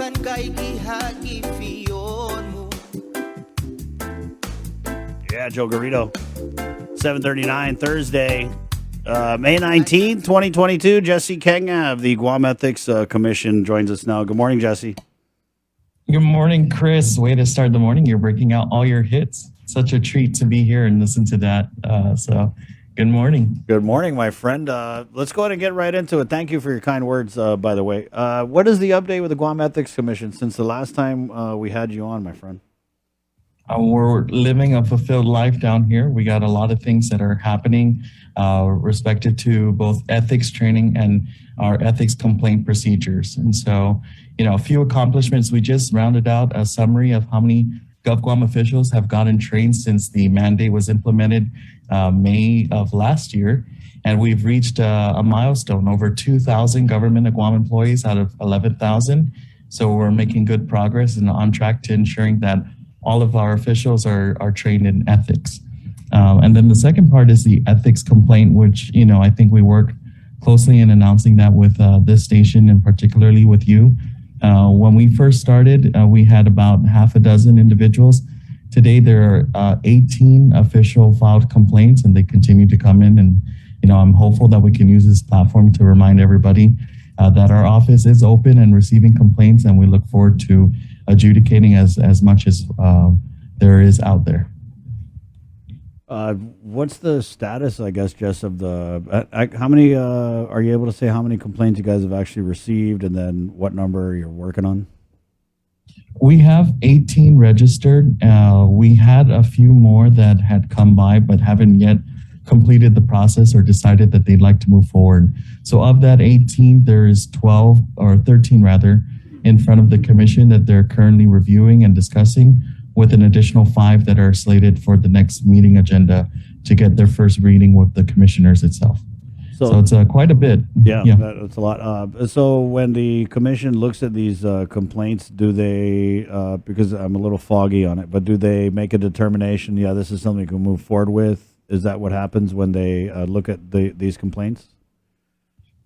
man kay gihagifiyon mo. Yeah, Joe Garrido. 7:39 Thursday, May 19th, 2022. Jesse Quenga of the Guam Ethics Commission joins us now. Good morning, Jesse. Good morning, Chris. Way to start the morning. You're breaking out all your hits. Such a treat to be here and listen to that. So good morning. Good morning, my friend. Let's go ahead and get right into it. Thank you for your kind words, by the way. What is the update with the Guam Ethics Commission since the last time we had you on, my friend? We're living a fulfilled life down here. We got a lot of things that are happening respected to both ethics training and our ethics complaint procedures. And so, a few accomplishments. We just rounded out a summary of how many GovGuam officials have gotten trained since the mandate was implemented May of last year. And we've reached a milestone, over 2,000 government of Guam employees out of 11,000. So we're making good progress and on track to ensuring that all of our officials are trained in ethics. And then the second part is the ethics complaint, which, I think we work closely in announcing that with this station and particularly with you. When we first started, we had about half a dozen individuals. Today, there are 18 official filed complaints, and they continue to come in. And, I'm hopeful that we can use this platform to remind everybody that our office is open and receiving complaints, and we look forward to adjudicating as much as there is out there. What's the status, I guess, Jess, of the how many are you able to say how many complaints you guys have actually received, and then what number you're working on? We have 18 registered. We had a few more that had come by but haven't yet completed the process or decided that they'd like to move forward. So of that 18, there is 12 or 13 rather in front of the commission that they're currently reviewing and discussing, with an additional 5 that are slated for the next meeting agenda to get their first reading with the commissioners itself. So it's quite a bit. Yeah, that's a lot. So when the commission looks at these complaints, do they, because I'm a little foggy on it, but do they make a determination, this is something you can move forward with? Is that what happens when they look at these complaints?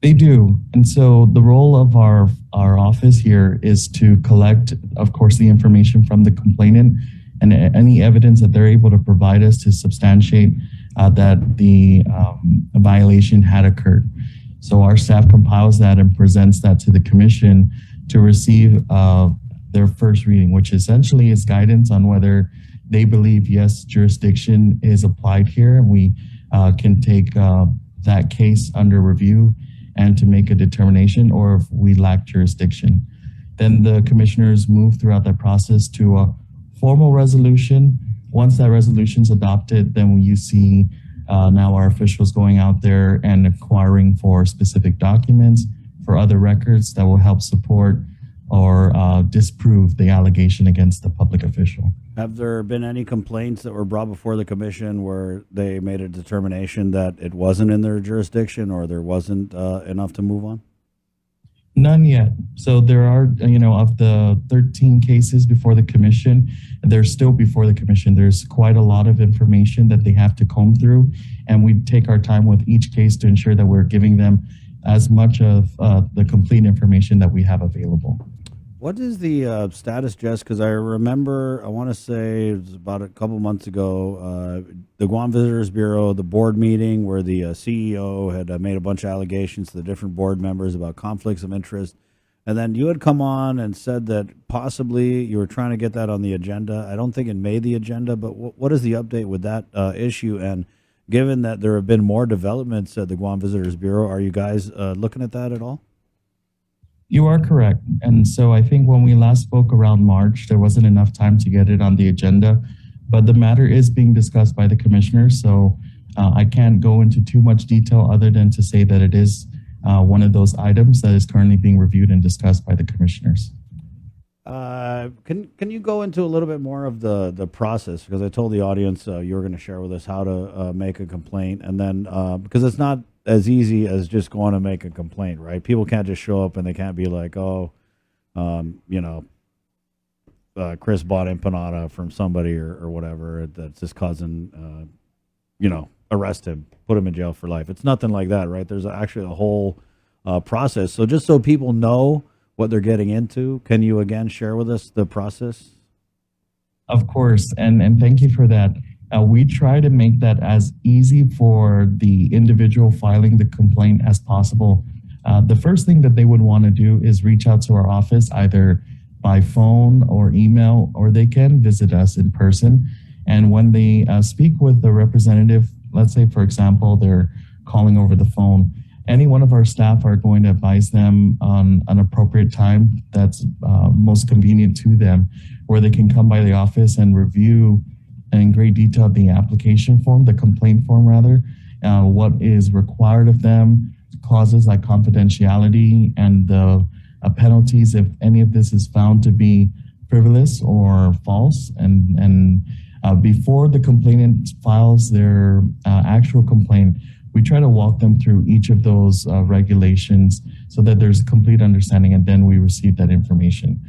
They do. And so the role of our office here is to collect, of course, the information from the complainant and any evidence that they're able to provide us to substantiate that the violation had occurred. So our staff compiles that and presents that to the commission to receive their first reading, which essentially is guidance on whether they believe, yes, jurisdiction is applied here, and we can take that case under review and to make a determination, or if we lack jurisdiction. Then the commissioners move throughout that process to a formal resolution. Once that resolution is adopted, then you see now our officials going out there and inquiring for specific documents, for other records that will help support or disprove the allegation against the public official. Have there been any complaints that were brought before the commission where they made a determination that it wasn't in their jurisdiction or there wasn't enough to move on? None yet. So there are, of the 13 cases before the commission, they're still before the commission. There's quite a lot of information that they have to comb through, and we take our time with each case to ensure that we're giving them as much of the complete information that we have available. What is the status, Jess? Because I remember, I want to say it was about a couple months ago, the Guam Visitors Bureau, the board meeting where the CEO had made a bunch of allegations to the different board members about conflicts of interest. And then you had come on and said that possibly you were trying to get that on the agenda. I don't think it made the agenda, but what is the update with that issue? And given that there have been more developments at the Guam Visitors Bureau, are you guys looking at that at all? You are correct. And so I think when we last spoke around March, there wasn't enough time to get it on the agenda, but the matter is being discussed by the commissioners. So I can't go into too much detail other than to say that it is one of those items that is currently being reviewed and discussed by the commissioners. Can you go into a little bit more of the process? Because I told the audience you were going to share with us how to make a complaint, and then because it's not as easy as just going to make a complaint, right? People can't just show up and they can't be like, Chris bought empanada from somebody or whatever that's his cousin, arrest him, put him in jail for life. It's nothing like that, right? There's actually a whole process. So just so people know what they're getting into. Can you again share with us the process? Of course, and thank you for that. We try to make that as easy for the individual filing the complaint as possible. The first thing that they would want to do is reach out to our office either by phone or email, or they can visit us in person. And when they speak with the representative, let's say, for example, they're calling over the phone, any one of our staff are going to advise them on an appropriate time that's most convenient to them, where they can come by the office and review in great detail the application form, the complaint form rather, what is required of them, clauses like confidentiality, and the penalties if any of this is found to be frivolous or false. And before the complainant files their actual complaint, we try to walk them through each of those regulations so that there's complete understanding, and then we receive that information.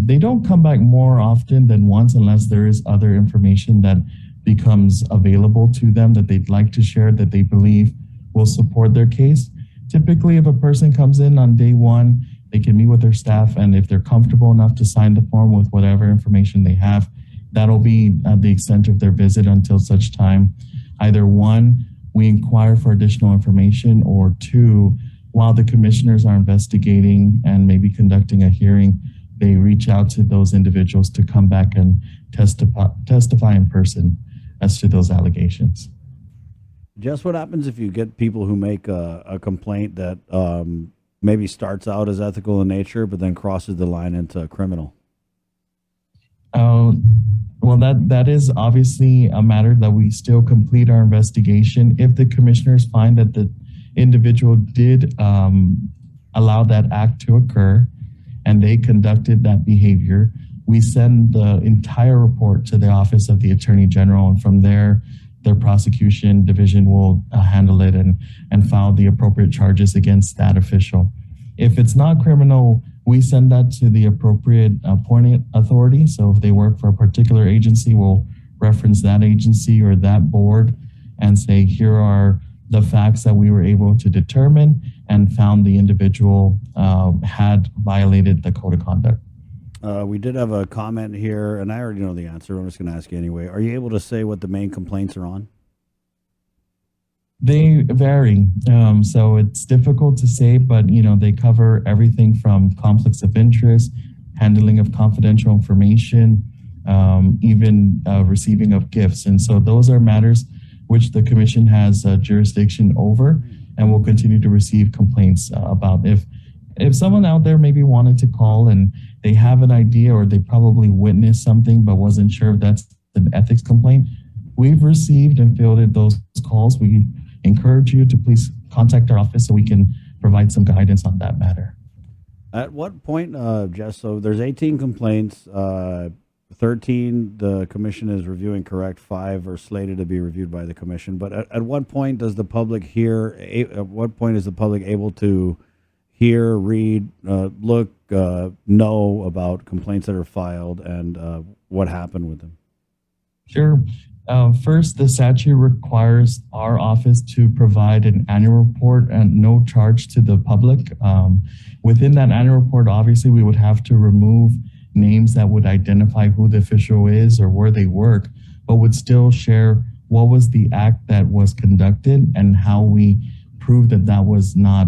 They don't come back more often than once unless there is other information that becomes available to them that they'd like to share that they believe will support their case. Typically, if a person comes in on day one, they can meet with their staff, and if they're comfortable enough to sign the form with whatever information they have, that'll be the extent of their visit until such time. Either one, we inquire for additional information, or two, while the commissioners are investigating and maybe conducting a hearing, they reach out to those individuals to come back and testify in person as to those allegations. Just what happens if you get people who make a complaint that maybe starts out as ethical in nature, but then crosses the line into criminal? Well, that is obviously a matter that we still complete our investigation. If the commissioners find that the individual did allow that act to occur and they conducted that behavior, we send the entire report to the Office of the Attorney General, and from there, their prosecution division will handle it and file the appropriate charges against that official. If it's not criminal, we send that to the appropriate appointing authority. So if they work for a particular agency, we'll reference that agency or that board and say, here are the facts that we were able to determine and found the individual had violated the code of conduct. We did have a comment here, and I already know the answer. I'm just going to ask you anyway. Are you able to say what the main complaints are on? They vary. So it's difficult to say, but they cover everything from conflicts of interest, handling of confidential information, even receiving of gifts. And so those are matters which the commission has jurisdiction over and will continue to receive complaints about. If someone out there maybe wanted to call and they have an idea, or they probably witnessed something but wasn't sure if that's an ethics complaint, we've received and fielded those calls. We encourage you to please contact our office so we can provide some guidance on that matter. At what point, Jess, so there's 18 complaints, 13 the commission is reviewing, correct? 5 are slated to be reviewed by the commission. But at what point does the public hear, at what point is the public able to hear, read, look, know about complaints that are filed and what happened with them? Sure. First, the statute requires our office to provide an annual report at no charge to the public. Within that annual report, obviously, we would have to remove names that would identify who the official is or where they work, but would still share what was the act that was conducted and how we proved that that was not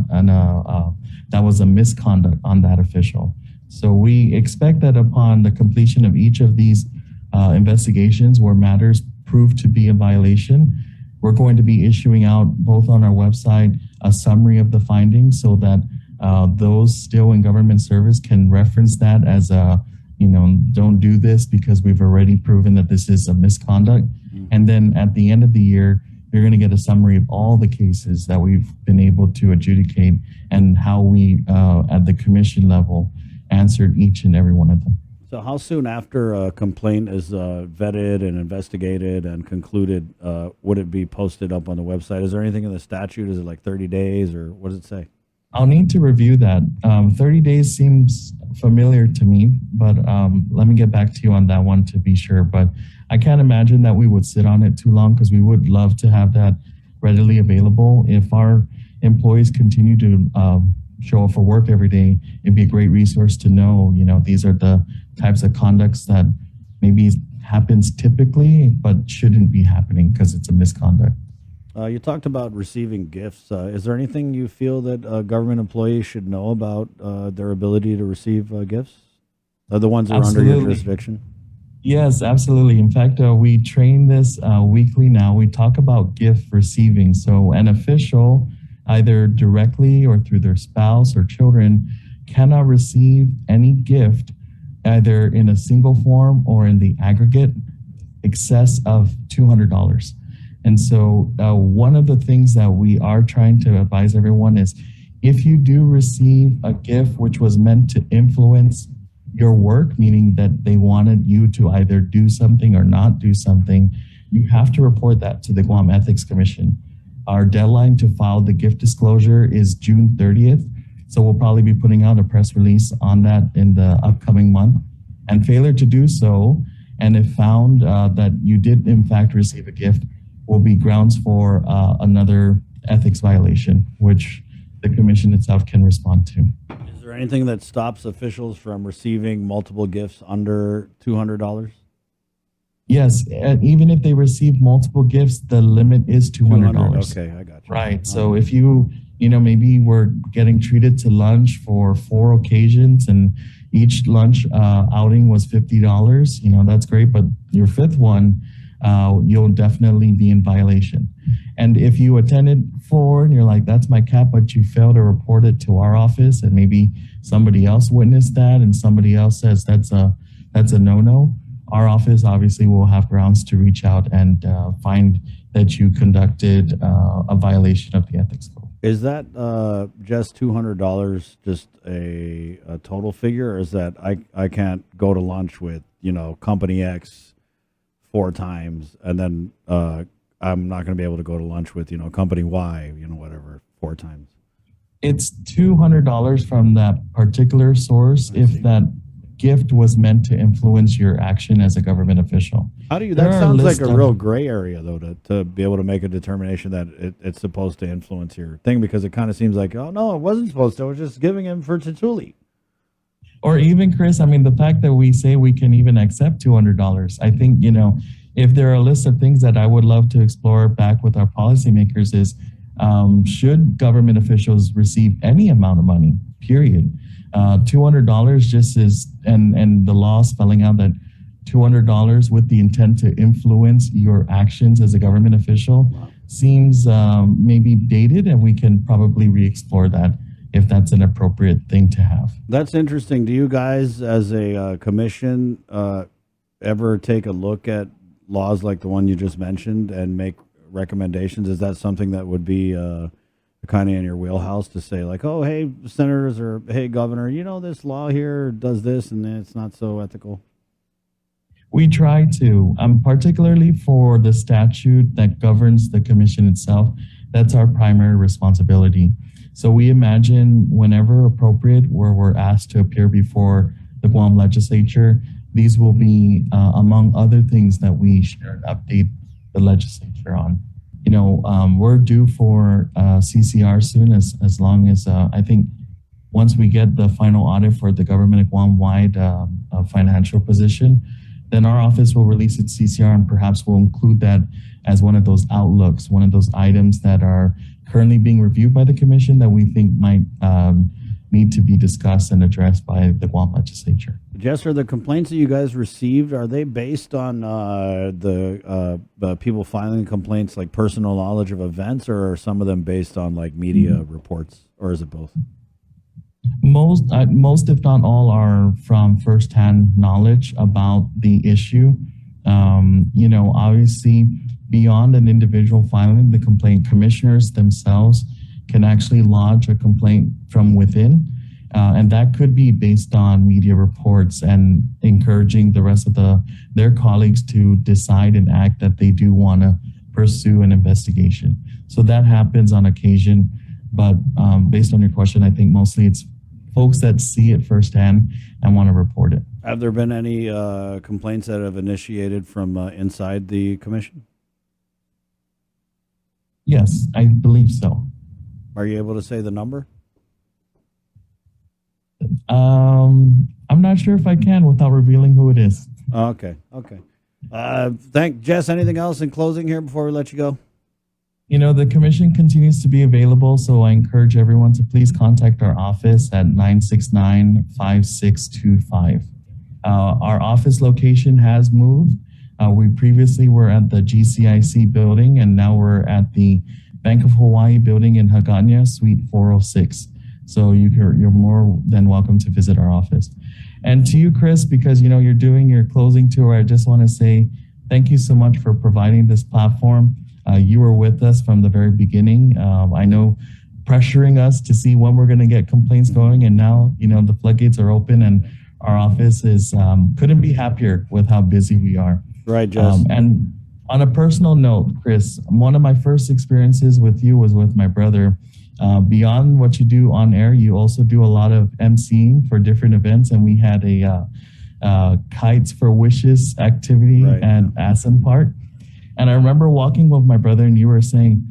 that was a misconduct on that official. So we expect that upon the completion of each of these investigations where matters prove to be a violation, we're going to be issuing out both on our website a summary of the findings so that those still in government service can reference that as a, don't do this because we've already proven that this is a misconduct. Mm-hmm. And then at the end of the year, you're going to get a summary of all the cases that we've been able to adjudicate and how we, at the commission level, answered each and every one of them. So how soon after a complaint is vetted and investigated and concluded would it be posted up on the website? Is there anything in the statute? Is it like 30 days or what does it say? I'll need to review that. 30 days seems familiar to me, but let me get back to you on that one to be sure. But I can't imagine that we would sit on it too long because we would love to have that readily available. If our employees continue to show up for work every day, it'd be a great resource to know, these are the types of conducts that maybe happens typically, but shouldn't be happening because it's a misconduct. You talked about receiving gifts. Is there anything you feel that government employees should know about their ability to receive gifts? The ones that are under your jurisdiction? Yes, absolutely. In fact, we train this weekly now. We talk about gift receiving. So an official, either directly or through their spouse or children, cannot receive any gift either in a single form or in the aggregate excess of $200. And so one of the things that we are trying to advise everyone is if you do receive a gift which was meant to influence your work, meaning that they wanted you to either do something or not do something, you have to report that to the Guam Ethics Commission. Our deadline to file the gift disclosure is June 30th. So we'll probably be putting out a press release on that in the upcoming month. And failure to do so, and if found that you did in fact receive a gift, will be grounds for another ethics violation, which the commission itself can respond to. Is there anything that stops officials from receiving multiple gifts under $200? Yes, even if they receive multiple gifts, the limit is $200. Okay, I got you. Right. So if you maybe we're getting treated to lunch for 4 occasions and each lunch outing was $50, that's great. But your 5th one, you'll definitely be in violation. And if you attended 4 and you're like, that's my cap, but you fail to report it to our office and maybe somebody else witnessed that and somebody else says that's a no-no, our office obviously will have grounds to reach out and find that you conducted a violation of the ethics code. Is that just $200 just a total figure, or is that I can't go to lunch with, company X 4 times and then I'm not going to be able to go to lunch with, company Y, whatever, 4 times? It's $200 from that particular source if that gift was meant to influence your action as a government official. How do you, that sounds like a real gray area though, to be able to make a determination that it's supposed to influence your thing, because it kind of seems like, oh no, it wasn't supposed to, I was just giving him for Tatuli. Or even, Chris, the fact that we say we can even accept $200, I think, if there are a list of things that I would love to explore back with our policymakers is, should government officials receive any amount of money, period? $200 just is, and the law spelling out that $200 with the intent to influence your actions as a government official seems maybe dated, and we can probably re-explore that if that's an appropriate thing to have. That's interesting. Do you guys as a commission ever take a look at laws like the one you just mentioned and make recommendations? Is that something that would be kind of in your wheelhouse to say like, oh, hey, senators, or hey, governor, this law here does this and it's not so ethical? We try to, particularly for the statute that governs the commission itself, that's our primary responsibility. So we imagine whenever appropriate, where we're asked to appear before the Guam legislature, these will be among other things that we share and update the legislature on. We're due for CCR soon, as long as I think once we get the final audit for the government of Guam-wide financial position, then our office will release its CCR, and perhaps we'll include that as one of those outlooks, one of those items that are currently being reviewed by the commission that we think might need to be discussed and addressed by the Guam legislature. Jess, are the complaints that you guys received, are they based on the people filing complaints, like personal knowledge of events, or are some of them based on like media reports, or is it both? Most, if not all, are from firsthand knowledge about the issue. Obviously, beyond an individual filing the complaint, commissioners themselves can actually lodge a complaint from within. And that could be based on media reports and encouraging the rest of their colleagues to decide and act that they do want to pursue an investigation. So that happens on occasion, but based on your question, I think mostly it's folks that see it firsthand and want to report it. Have there been any complaints that have initiated from inside the commission? Yes, I believe so. Are you able to say the number? I'm not sure if I can without revealing who it is. Okay. Okay. Thank Jess. Anything else in closing here before we let you go? The commission continues to be available, so I encourage everyone to please contact our office at 969-5625. Our office location has moved. We previously were at the GCIC building, and now we're at the Bank of Hawaii building in Hagåtña, Suite 406. So you're more than welcome to visit our office. And to you, Chris, because you're doing your closing tour, I just want to say thank you so much for providing this platform. You were with us from the very beginning. I know pressuring us to see when we're going to get complaints going, and now the floodgates are open, and our office is couldn't be happier with how busy we are. Right, Jess. And on a personal note, Chris, one of my first experiences with you was with my brother. Beyond what you do on air, you also do a lot of emceeing for different events, and we had a Kites for Wishes activity at Aspen Park. And I remember walking with my brother, and you were saying,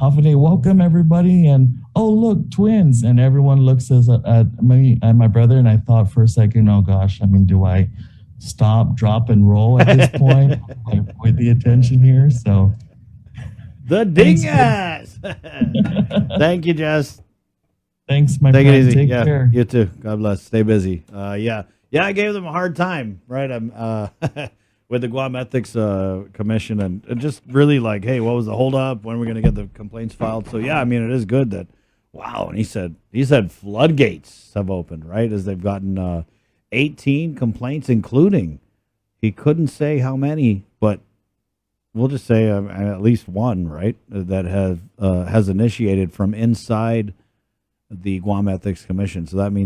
"Hafide, welcome everybody," and "Oh, look, twins," and everyone looks at me and my brother, and I thought for a second, "Oh gosh, do I stop, drop, and roll at this point?" I avoid the attention here, so. The dingas. Thank you, Jess. Thanks, my Take friend. it easy. Take Yeah, care. you too. God bless. Stay busy. Yeah. I gave them a hard time, right? I'm with the Guam Ethics Commission, and just really like, hey, what was the holdup? When are we going to get the complaints filed? So yeah, it is good that, wow. And he said floodgates have opened, right? As they've gotten 18 complaints, including, he couldn't say how many, but we'll just say at least one, right? That has initiated from inside the Guam Ethics Commission. So that means